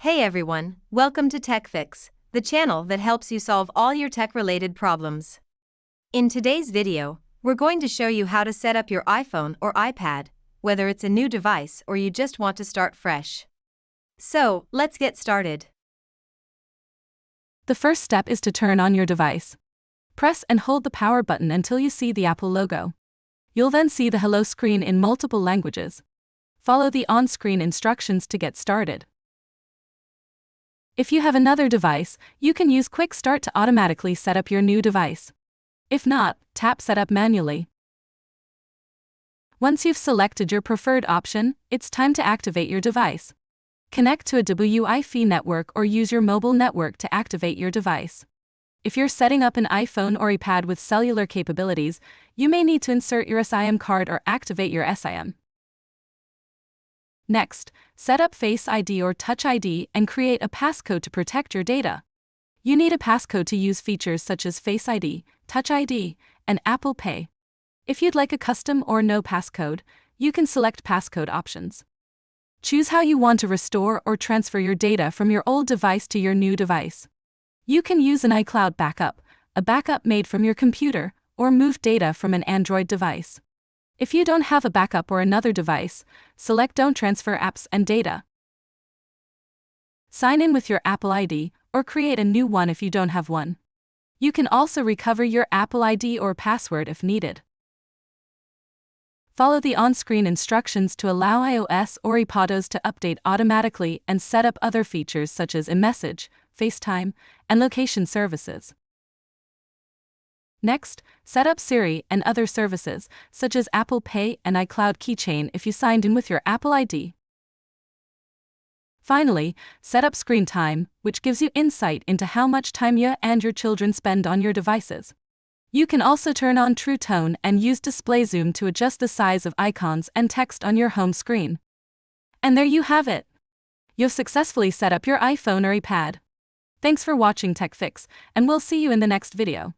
Hey everyone, welcome to TechFix, the channel that helps you solve all your tech-related problems. In today's video, we're going to show you how to set up your iPhone or iPad, whether it's a new device or you just want to start fresh. So, let's get started. The first step is to turn on your device. Press and hold the power button until you see the Apple logo. You'll then see the Hello screen in multiple languages. Follow the on-screen instructions to get started. If you have another device, you can use Quick Start to automatically set up your new device. If not, tap Setup manually. Once you've selected your preferred option, it's time to activate your device. Connect to a Wi-Fi network or use your mobile network to activate your device. If you're setting up an iPhone or iPad with cellular capabilities, you may need to insert your SIM card or activate your SIM. Next, set up Face ID or Touch ID and create a passcode to protect your data. You need a passcode to use features such as Face ID, Touch ID, and Apple Pay. If you'd like a custom or no passcode, you can select passcode options. Choose how you want to restore or transfer your data from your old device to your new device. You can use an iCloud backup, a backup made from your computer, or move data from an Android device. If you don't have a backup or another device, select Don't Transfer Apps and Data. Sign in with your Apple ID, or create a new one if you don't have one. You can also recover your Apple ID or password if needed. Follow the on-screen instructions to allow iOS or iPadOS to update automatically and set up other features such as iMessage, FaceTime, and location services. Next, set up Siri and other services, such as Apple Pay and iCloud Keychain if you signed in with your Apple ID. Finally, set up Screen Time, which gives you insight into how much time you and your children spend on your devices. You can also turn on True Tone and use Display Zoom to adjust the size of icons and text on your home screen. And there you have it. You've successfully set up your iPhone or iPad. Thanks for watching TechFix, and we'll see you in the next video.